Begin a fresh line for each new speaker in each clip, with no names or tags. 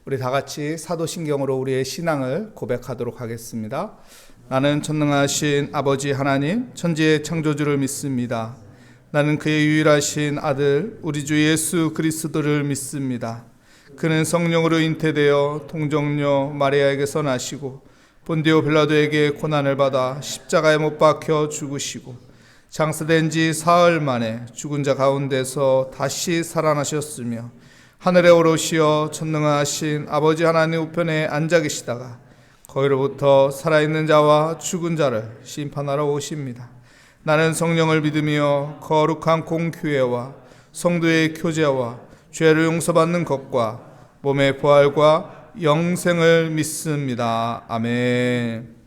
우리 다 같이 사도신경으로 우리의 신앙을 고백하도록 하겠습니다. 나는 전능하신 아버지 하나님, 천지의 창조주를 믿습니다. 나는 그의 유일하신 아들, 우리 주 예수 그리스도를 믿습니다. 그는 성령으로 잉태되어 동정녀 마리아에게서 나시고 본디오 빌라도에게 고난을 받아 십자가에 못 박혀 죽으시고 장사된 지 사흘 만에 죽은 자 가운데서 다시 살아나셨으며 하늘에 오르시어 전능하신 아버지 하나님 우편에 앉아 계시다가 거기로부터 살아있는 자와 죽은 자를 심판하러 오십니다. 나는 성령을 믿으며 거룩한 공교회와 성도의 교제와 죄를 용서받는 것과 몸의 부활과 영생을 믿습니다. 아멘.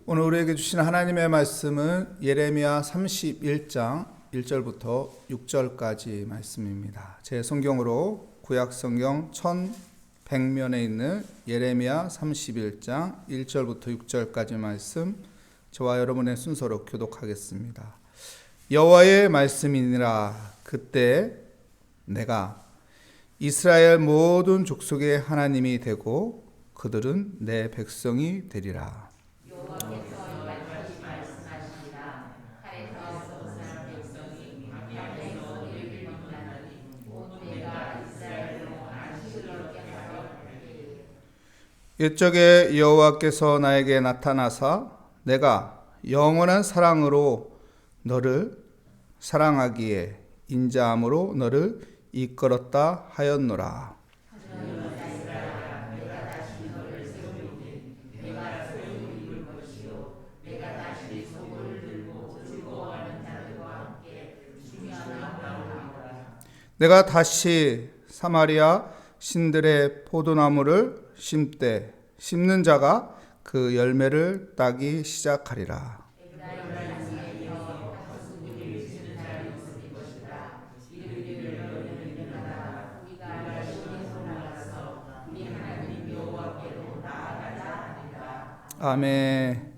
오늘 우리에게 주신 하나님의 말씀은 예레미야 31장 1절부터 6절까지 말씀입니다. 제 성경으로 구약 성경 1100면에 있는 예레미야 31장 1절부터 6절까지 말씀, 저와 여러분의 순서로 교독하겠습니다. 여호와의 말씀이니라. 그때 내가 이스라엘 모든 족속의 하나님이 되고 그들은 내 백성이 되리라. 옛적에 여호와께서 나에게 나타나사 내가 영원한 사랑으로 너를 사랑하기에 인자함으로 너를 이끌었다 하였노라. 내가 다시 사마리아 신들의 포도나무를 심되 심는 자가 그 열매를 따기 시작하리라. 아멘.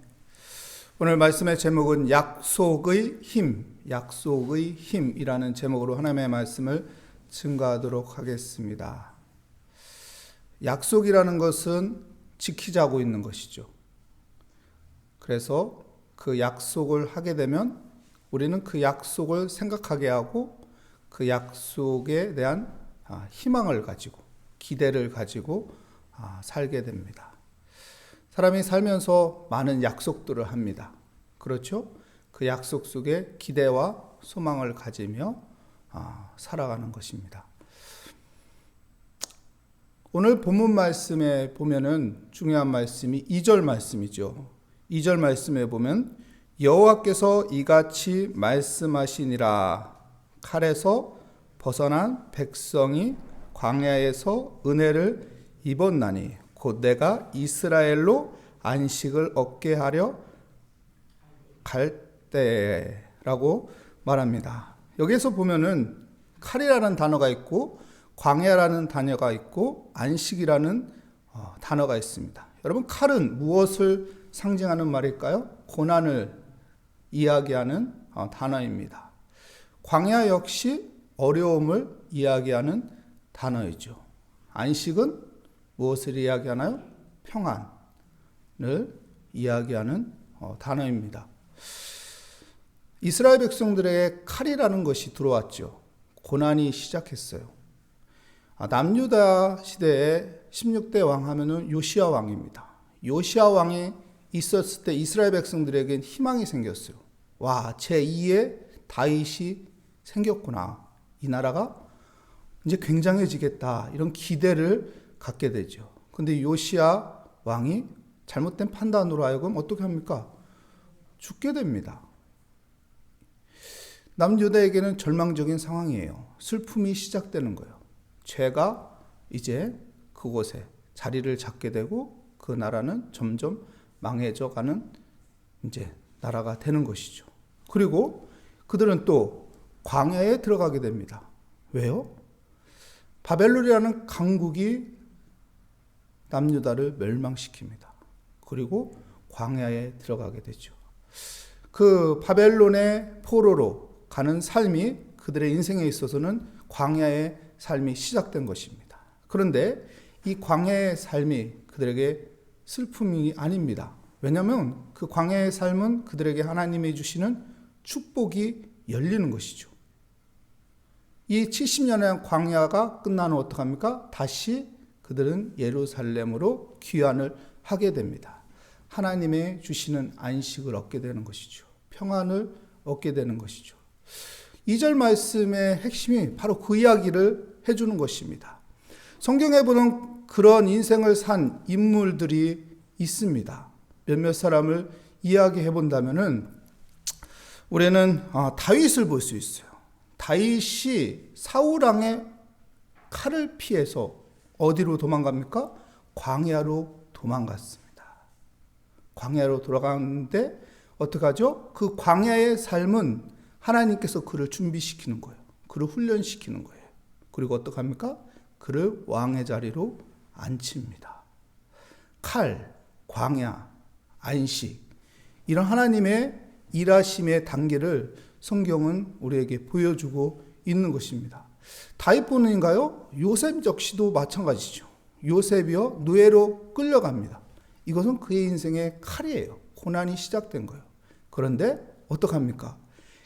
오늘 말씀의 제목은 약속의 힘, 약속의 힘이라는 제목으로 하나님의 말씀을 증거하도록 하겠습니다. 약속이라는 것은 지키자고 있는 것이죠. 그래서 그 약속을 하게 되면 우리는 그 약속을 생각하게 하고 그 약속에 대한 희망을 가지고 기대를 가지고 살게 됩니다. 사람이 살면서 많은 약속들을 합니다. 그렇죠? 그 약속 속에 기대와 소망을 가지며 살아가는 것입니다. 오늘 본문 말씀에 보면은 중요한 말씀이 2절 말씀이죠. 2절 말씀에 보면 여호와께서 이같이 말씀하시니라. 칼에서 벗어난 백성이 광야에서 은혜를 입었나니 곧 내가 이스라엘로 안식을 얻게 하려 갈 때라고 말합니다. 여기에서 보면은 칼이라는 단어가 있고 광야라는 단어가 있고 안식이라는 단어가 있습니다. 여러분, 칼은 무엇을 상징하는 말일까요? 고난을 이야기하는 단어입니다. 광야 역시 어려움을 이야기하는 단어이죠. 안식은 무엇을 이야기하나요? 평안을 이야기하는 단어입니다. 이스라엘 백성들에게 칼이라는 것이 들어왔죠. 고난이 시작했어요. 남유다 시대에 16대 왕 하면은 요시야 왕입니다. 요시야 왕이 있었을 때 이스라엘 백성들에겐 희망이 생겼어요. 와, 제2의 다윗이 생겼구나. 이 나라가 이제 굉장해지겠다. 이런 기대를 갖게 되죠. 근데 요시야 왕이 잘못된 판단으로 하여금 어떻게 합니까? 죽게 됩니다. 남유다에게는 절망적인 상황이에요. 슬픔이 시작되는 거예요. 죄가 이제 그곳에 자리를 잡게 되고 그 나라는 점점 망해져 가는 이제 나라가 되는 것이죠. 그리고 그들은 또 광야에 들어가게 됩니다. 왜요? 바벨론이라는 강국이 남유다를 멸망시킵니다. 그리고 광야에 들어가게 되죠. 그 바벨론의 포로로 가는 삶이 그들의 인생에 있어서는 광야의 삶이 시작된 것입니다. 그런데 이 광야의 삶이 그들에게 슬픔이 아닙니다. 왜냐하면 그 광야의 삶은 그들에게 하나님이 주시는 축복이 열리는 것이죠. 이 70년의 광야가 끝나면 어떡합니까? 다시 그들은 예루살렘으로 귀환을 하게 됩니다. 하나님의 주시는 안식을 얻게 되는 것이죠. 평안을 얻게 되는 것이죠. 2절 말씀의 핵심이 바로 그 이야기를 해주는 것입니다. 성경에 보는 그런 인생을 산 인물들이 있습니다. 몇몇 사람을 이야기해 본다면은 우리는 다윗을 볼 수 있어요. 다윗이 사울왕의 칼을 피해서 어디로 도망갑니까? 광야로 도망갔습니다. 광야로 돌아가는데 어떡하죠? 그 광야의 삶은 하나님께서 그를 준비시키는 거예요. 그를 훈련시키는 거예요. 그리고 어떡합니까? 그를 왕의 자리로 앉힙니다. 칼, 광야, 안식, 이런 하나님의 일하심의 단계를 성경은 우리에게 보여주고 있는 것입니다. 다윗뿐인가요? 요셉 역시도 마찬가지죠. 요셉이요, 노예로 끌려갑니다. 이것은 그의 인생의 칼이에요. 고난이 시작된 거예요. 그런데 어떡합니까?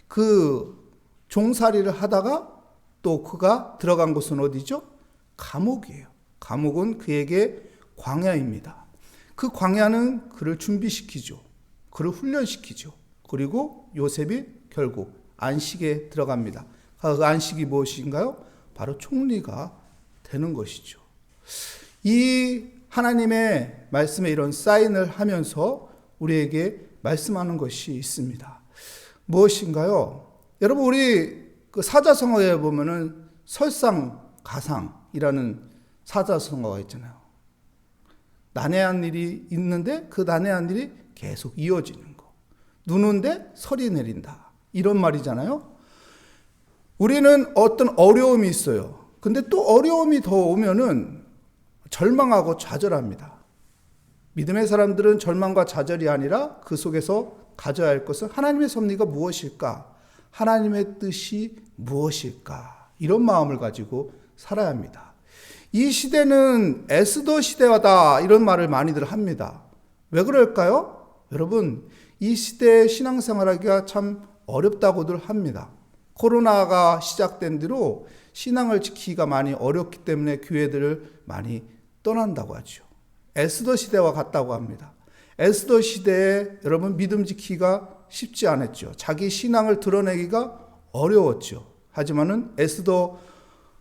그 종살이를 하다가 또 그가 들어간 곳은 어디죠? 감옥이에요. 감옥은 그에게 광야입니다. 그 광야는 그를 준비시키죠. 그를 훈련시키죠. 그리고 요셉이 결국 안식에 들어갑니다. 그 안식이 무엇인가요? 바로 총리가 되는 것이죠. 이 하나님의 말씀에 이런 사인을 하면서 우리에게 말씀하는 것이 있습니다. 무엇인가요? 여러분, 우리 그 사자성어에 보면은 설상가상이라는 사자성어가 있잖아요. 난해한 일이 있는데 그 난해한 일이 계속 이어지는 거. 눈 오는데 설이 내린다. 이런 말이잖아요. 우리는 어떤 어려움이 있어요. 근데 또 어려움이 더 오면은 절망하고 좌절합니다. 믿음의 사람들은 절망과 좌절이 아니라 그 속에서 가져야 할 것은 하나님의 섭리가 무엇일까? 하나님의 뜻이 무엇일까? 이런 마음을 가지고 살아야 합니다. 이 시대는 에스더 시대다 이런 말을 많이들 합니다. 왜 그럴까요? 여러분, 이 시대의 신앙생활하기가 참 어렵다고들 합니다. 코로나가 시작된 뒤로 신앙을 지키기가 많이 어렵기 때문에 교회들을 많이 떠난다고 하죠. 에스더 시대와 같다고 합니다. 에스더 시대에 여러분 믿음 지키기가 쉽지 않았죠. 자기 신앙을 드러내기가 어려웠죠. 하지만은 에스더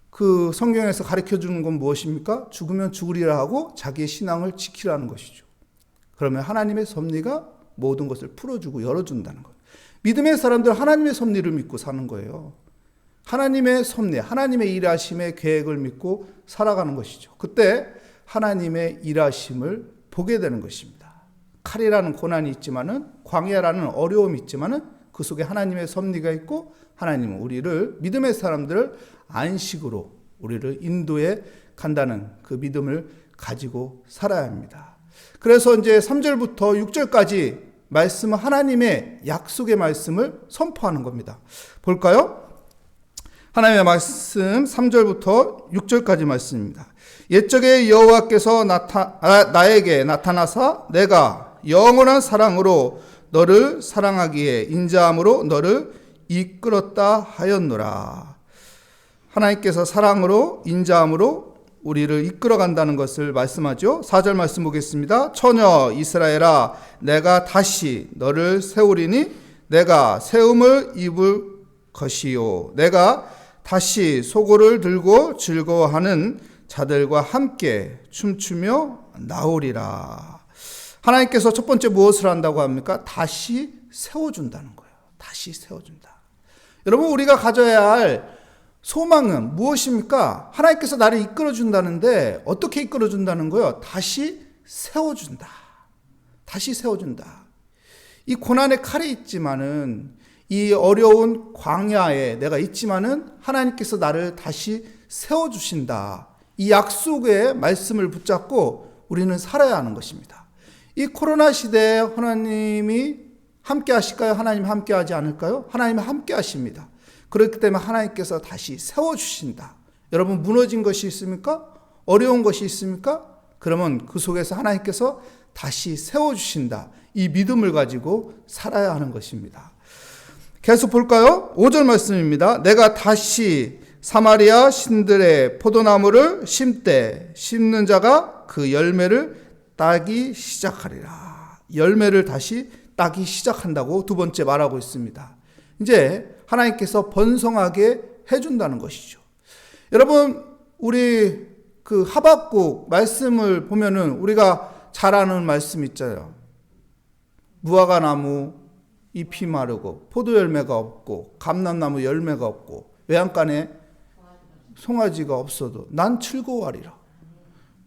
그 성경에서 가르쳐 주는 건 무엇입니까? 죽으면 죽으리라 하고 자기의 신앙을 지키라는 것이죠. 그러면 하나님의 섭리가 모든 것을 풀어주고 열어준다는 거예요. 믿음의 사람들은 하나님의 섭리를 믿고 사는 거예요. 하나님의 섭리, 하나님의 일하심의 계획을 믿고 살아가는 것이죠. 그때 하나님의 일하심을 보게 되는 것입니다. 칼이라는 고난이 있지만은, 광야라는 어려움이 있지만은 그 속에 하나님의 섭리가 있고 하나님은 우리를, 믿음의 사람들을 안식으로 우리를 인도해 간다는 그 믿음을 가지고 살아야 합니다. 그래서 이제 3절부터 6절까지 말씀은 하나님의 약속의 말씀을 선포하는 겁니다. 볼까요? 하나님의 말씀 3절부터 6절까지 말씀입니다. 옛적에 여호와께서 나에게 나타나사 내가 영원한 사랑으로 너를 사랑하기에 인자함으로 너를 이끌었다 하였노라. 하나님께서 사랑으로 인자함으로 우리를 이끌어 간다는 것을 말씀하죠. 4절 말씀 보겠습니다. 처녀 이스라엘아 내가 다시 너를 세우리니 내가 세움을 입을 것이요 내가 다시 소고를 들고 즐거워하는 자들과 함께 춤추며 나오리라. 하나님께서 첫 번째 무엇을 한다고 합니까? 다시 세워준다는 거예요. 다시 세워준다. 여러분, 우리가 가져야 할 소망은 무엇입니까? 하나님께서 나를 이끌어준다는데 어떻게 이끌어준다는 거예요? 다시 세워준다. 다시 세워준다. 이 고난의 칼이 있지만은, 이 어려운 광야에 내가 있지만은 하나님께서 나를 다시 세워주신다. 이 약속의 말씀을 붙잡고 우리는 살아야 하는 것입니다. 이 코로나 시대에 하나님이 함께 하실까요? 하나님 함께 하지 않을까요? 하나님 함께 하십니다. 그렇기 때문에 하나님께서 다시 세워주신다. 여러분, 무너진 것이 있습니까? 어려운 것이 있습니까? 그러면 그 속에서 하나님께서 다시 세워주신다. 이 믿음을 가지고 살아야 하는 것입니다. 계속 볼까요? 5절 말씀입니다. 내가 다시 사마리아 신들의 포도나무를 심되 심는 자가 그 열매를 따기 시작하리라. 열매를 다시 따기 시작한다고 두 번째 말하고 있습니다. 이제 하나님께서 번성하게 해준다는 것이죠. 여러분, 우리 그 하박국 말씀을 보면은 우리가 잘 아는 말씀 있잖아요. 무화과 나무 잎이 마르고 포도 열매가 없고 감람나무 열매가 없고 외양간에 송아지가 없어도 난 즐거워하리라.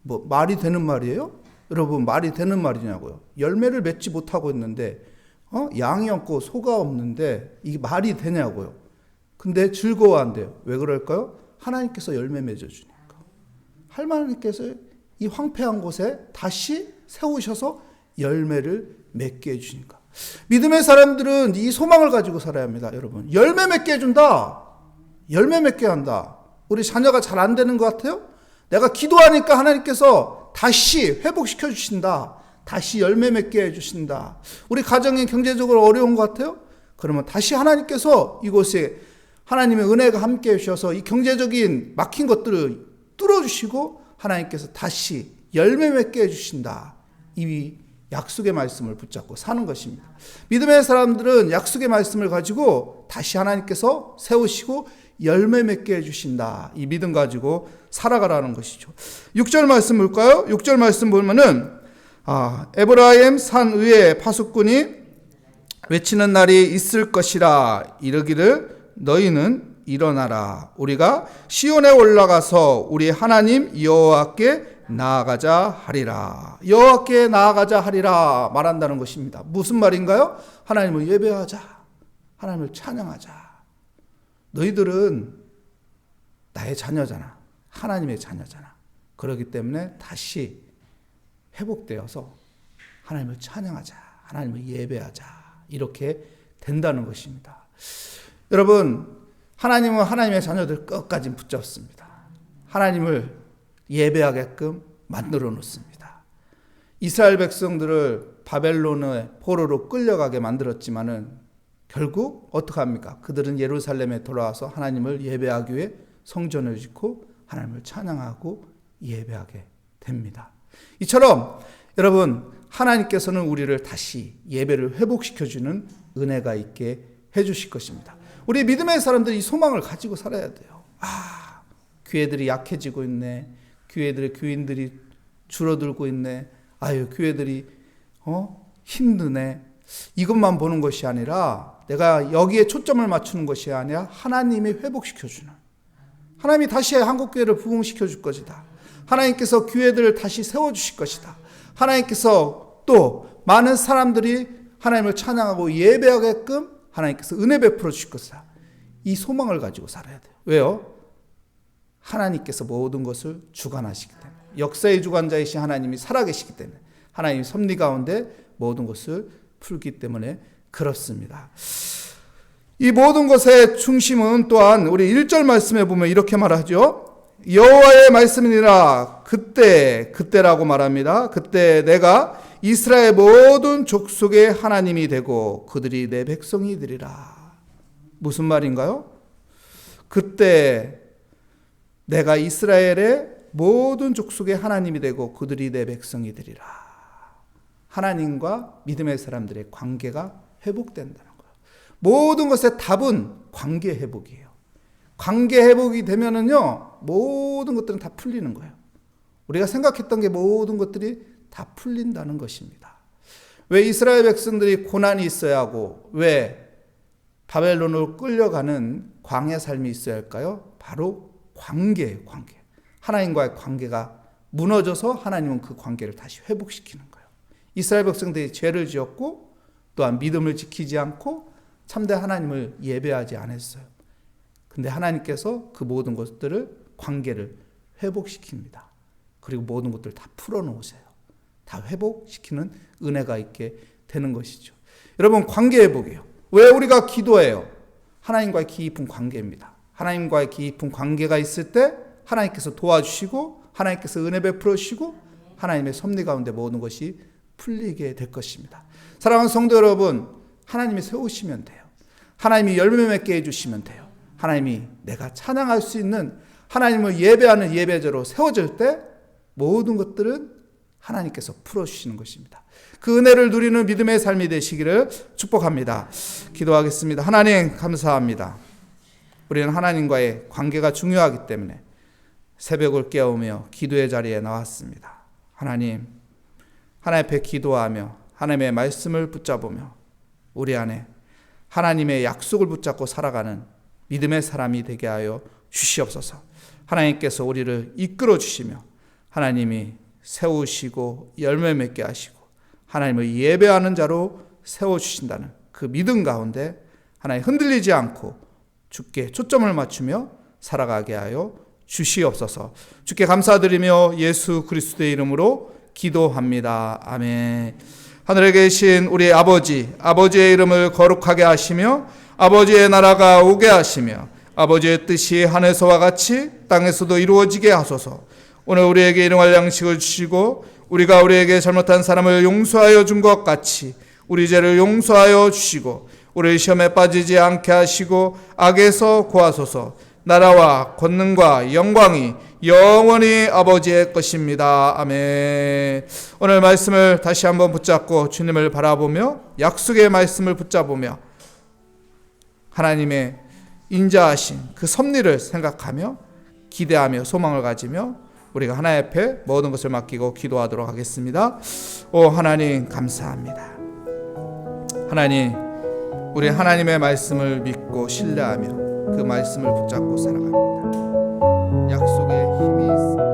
뭐 말이 되는 말이에요? 여러분, 말이 되는 말이냐고요. 열매를 맺지 못하고 있는데 양이 없고 소가 없는데 이게 말이 되냐고요. 근데 즐거워한대요. 왜 그럴까요? 하나님께서 열매 맺어주니까. 하나님께서 이 황폐한 곳에 다시 세우셔서 열매를 맺게 해주니까. 믿음의 사람들은 이 소망을 가지고 살아야 합니다. 여러분, 열매 맺게 해준다. 열매 맺게 한다. 우리 자녀가 잘 안 되는 것 같아요? 내가 기도하니까 하나님께서 다시 회복시켜 주신다. 다시 열매 맺게 해주신다. 우리 가정이 경제적으로 어려운 것 같아요? 그러면 다시 하나님께서 이곳에 하나님의 은혜가 함께 해주셔서 이 경제적인 막힌 것들을 뚫어주시고 하나님께서 다시 열매 맺게 해주신다. 이 약속의 말씀을 붙잡고 사는 것입니다. 믿음의 사람들은 약속의 말씀을 가지고 다시 하나님께서 세우시고 열매 맺게 해주신다. 이 믿음 가지고 살아가라는 것이죠. 6절 말씀 볼까요? 6절 말씀 보면은 에브라임 산 위에 파수꾼이 외치는 날이 있을 것이라. 이르기를 너희는 일어나라. 우리가 시온에 올라가서 우리 하나님 여호와께 나아가자 하리라. 여호와께 나아가자 하리라 말한다는 것입니다. 무슨 말인가요? 하나님을 예배하자. 하나님을 찬양하자. 너희들은 나의 자녀잖아. 하나님의 자녀잖아. 그렇기 때문에 다시 회복되어서 하나님을 찬양하자. 하나님을 예배하자. 이렇게 된다는 것입니다. 여러분, 하나님은 하나님의 자녀들 끝까지 붙잡습니다. 하나님을 예배하게끔 만들어 놓습니다. 이스라엘 백성들을 바벨론의 포로로 끌려가게 만들었지만은 결국 어떻게 합니까? 그들은 예루살렘에 돌아와서 하나님을 예배하기 위해 성전을 짓고 하나님을 찬양하고 예배하게 됩니다. 이처럼 여러분, 하나님께서는 우리를 다시 예배를 회복시켜주는 은혜가 있게 해주실 것입니다. 우리 믿음의 사람들이 이 소망을 가지고 살아야 돼요. 교회들이 약해지고 있네. 교회들의 교인들이 줄어들고 있네. 교회들이 힘드네. 이것만 보는 것이 아니라 내가 여기에 초점을 맞추는 것이 아니라 하나님이 회복시켜주는, 하나님이 다시 한국교회를 부흥시켜 줄 것이다. 하나님께서 교회들을 다시 세워주실 것이다. 하나님께서 또 많은 사람들이 하나님을 찬양하고 예배하게끔 하나님께서 은혜 베풀어 주실 것이다. 이 소망을 가지고 살아야 돼요. 왜요? 하나님께서 모든 것을 주관하시기 때문에, 역사의 주관자이신 하나님이 살아계시기 때문에, 하나님이 섭리 가운데 모든 것을 풀기 때문에 그렇습니다. 이 모든 것의 중심은 또한 우리 1절 말씀에 보면 이렇게 말하죠. 여호와의 말씀이니라. 그때라고 말합니다. 그때 내가 이스라엘 모든 족속의 하나님이 되고 그들이 내 백성이 되리라. 무슨 말인가요? 그때 내가 이스라엘의 모든 족속의 하나님이 되고 그들이 내 백성이 되리라. 하나님과 믿음의 사람들의 관계가 회복된다는 거예요. 모든 것의 답은 관계 회복이에요. 관계 회복이 되면은요, 모든 것들은 다 풀리는 거예요. 우리가 생각했던 게 모든 것들이 다 풀린다는 것입니다. 왜 이스라엘 백성들이 고난이 있어야 하고 왜 바벨론으로 끌려가는 광야 삶이 있어야 할까요? 바로 관계예요. 관계. 하나님과의 관계가 무너져서 하나님은 그 관계를 다시 회복시키는 거예요. 이스라엘 백성들이 죄를 지었고 또한 믿음을 지키지 않고 참된 하나님을 예배하지 않았어요. 근데 하나님께서 그 모든 것들을, 관계를 회복시킵니다. 그리고 모든 것들을 다 풀어놓으세요. 다 회복시키는 은혜가 있게 되는 것이죠. 여러분, 관계 회복이에요. 왜 우리가 기도해요? 하나님과의 깊은 관계입니다. 하나님과의 깊은 관계가 있을 때 하나님께서 도와주시고 하나님께서 은혜 베풀어 주시고 하나님의 섭리 가운데 모든 것이 풀리게 될 것입니다. 사랑하는 성도 여러분, 하나님이 세우시면 돼요. 하나님이 열매 맺게 해주시면 돼요. 하나님이 내가 찬양할 수 있는, 하나님을 예배하는 예배자로 세워질 때 모든 것들은 하나님께서 풀어주시는 것입니다. 그 은혜를 누리는 믿음의 삶이 되시기를 축복합니다. 기도하겠습니다. 하나님 감사합니다. 우리는 하나님과의 관계가 중요하기 때문에 새벽을 깨우며 기도의 자리에 나왔습니다. 하나님 앞에 기도하며 하나님의 말씀을 붙잡으며 우리 안에 하나님의 약속을 붙잡고 살아가는 믿음의 사람이 되게 하여 주시옵소서. 하나님께서 우리를 이끌어 주시며 하나님이 세우시고 열매 맺게 하시고 하나님을 예배하는 자로 세워주신다는 그 믿음 가운데 하나님 흔들리지 않고 주께 초점을 맞추며 살아가게 하여 주시옵소서. 주께 감사드리며 예수 그리스도의 이름으로 기도합니다. 아멘. 하늘에 계신 우리 아버지의 이름을 거룩하게 하시며 아버지의 나라가 오게 하시며 아버지의 뜻이 하늘에서와 같이 땅에서도 이루어지게 하소서. 오늘 우리에게 일용할 양식을 주시고 우리가 우리에게 잘못한 사람을 용서하여 준 것 같이 우리 죄를 용서하여 주시고 우리 시험에 빠지지 않게 하시고 악에서 구하소서. 나라와 권능과 영광이 영원히 아버지의 것입니다. 아멘. 오늘 말씀을 다시 한번 붙잡고 주님을 바라보며 약속의 말씀을 붙잡으며 하나님의 인자하신 그 섭리를 생각하며 기대하며 소망을 가지며 우리가 하나님 앞에 모든 것을 맡기고 기도하도록 하겠습니다. 오 하나님 감사합니다. 하나님, 우리 하나님의 말씀을 믿고 신뢰하며 그 말씀을 붙잡고 살아갑니다. 약속의 힘이 있습니다.